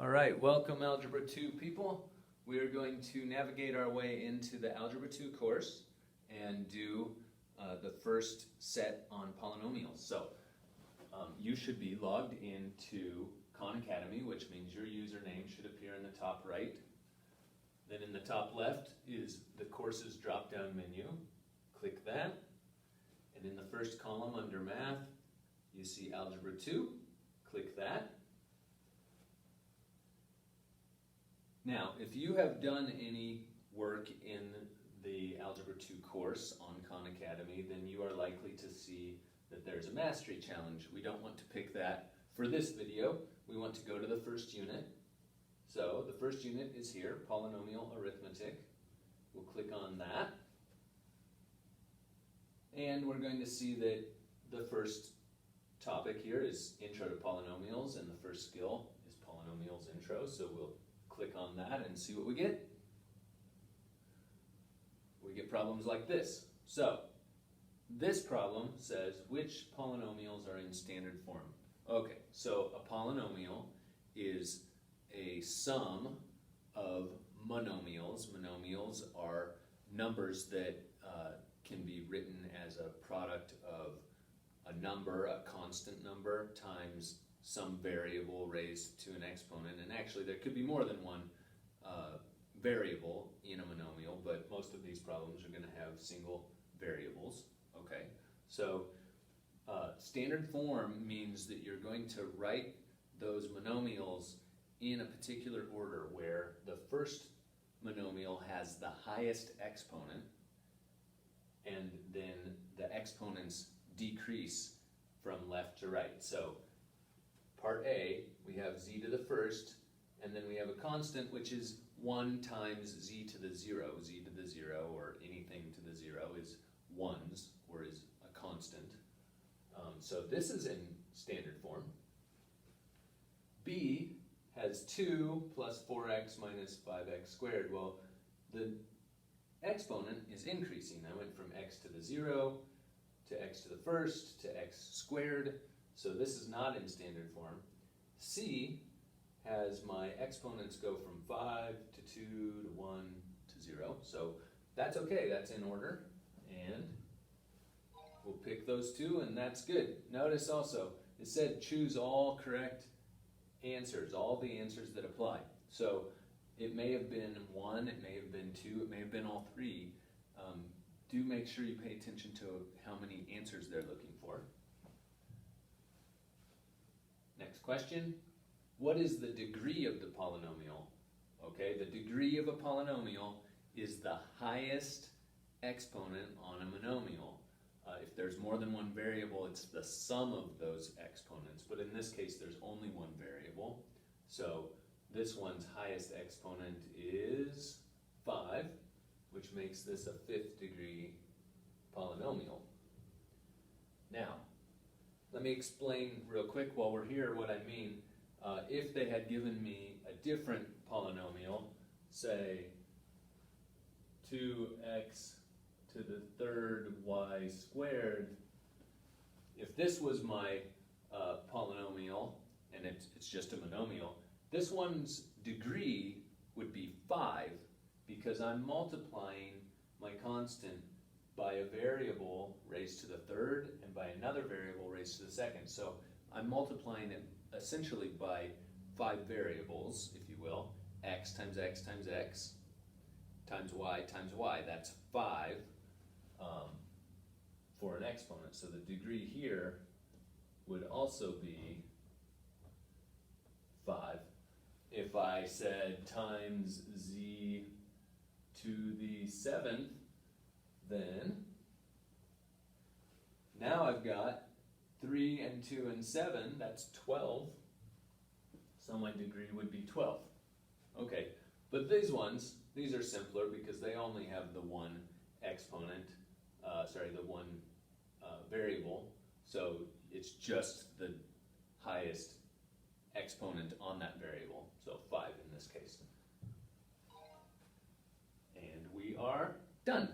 All right, welcome Algebra 2 people. We are going to navigate our way into the Algebra 2 course and do the first set on polynomials. So you should be logged into Khan Academy, which means your username should appear in the top right. Then in the top left is the courses drop-down menu. Click that. And in the first column under Math, you see Algebra 2. Click that. Now, if you have done any work in the Algebra 2 course on Khan Academy, then you are likely to see that there's a mastery challenge. We don't want to pick that for this video. We want to go to the first unit. So the first unit is here, Polynomial Arithmetic. We'll click on that. And we're going to see that the first topic here is Intro to Polynomials, and the first skill is Polynomials Intro. So we'll click on that and see what we get. We get problems like this. So this problem says which polynomials are in standard form. Okay, so a polynomial is a sum of monomials. Monomials are numbers that can be written as a product of a number, a constant number, times some variable raised to an exponent. And actually there could be more than one variable in a monomial, but most of these problems are going to have single variables. Okay, so standard form means that you're going to write those monomials in a particular order where the first monomial has the highest exponent and then the exponents decrease from left to right. So part A, we have z to the first, and then we have a constant which is 1 times z to the 0. Z to the 0, or anything to the 0, is ones, or is a constant. So this is in standard form. B has 2 plus 4x minus 5x squared. Well, the exponent is increasing. I went from x to the 0 to x to the first to x squared. So this is not in standard form. C has my exponents go from 5 to 2 to 1 to 0. So that's okay, that's in order. And we'll pick those two, and that's good. Notice also, it said choose all correct answers, all the answers that apply. So it may have been 1, it may have been 2, it may have been all 3. Do make sure you pay attention to how many answers they're looking for. Next question, what is the degree of the polynomial? Okay, the degree of a polynomial is the highest exponent on a monomial. If there's more than one variable, it's the sum of those exponents, but in this case there's only one variable. So this one's highest exponent is 5, which makes this a 5th degree polynomial. Now, let me explain real quick while we're here what I mean. If they had given me a different polynomial, say 2x to the 3rd y squared, if this was my polynomial, and it's just a monomial, this one's degree would be 5 because I'm multiplying my constant by a variable raised to the 3rd and by another variable raised to the 2nd. So I'm multiplying it essentially by 5 variables, if you will, x times x times x times y. That's 5 for an exponent. So the degree here would also be 5. If I said times z to the 7th, then now I've got 3 and 2 and 7, that's 12. So my degree would be 12. Okay, but these ones, these are simpler because they only have the one exponent, the one variable. So it's just the highest exponent on that variable. So 5 in this case. And we are done.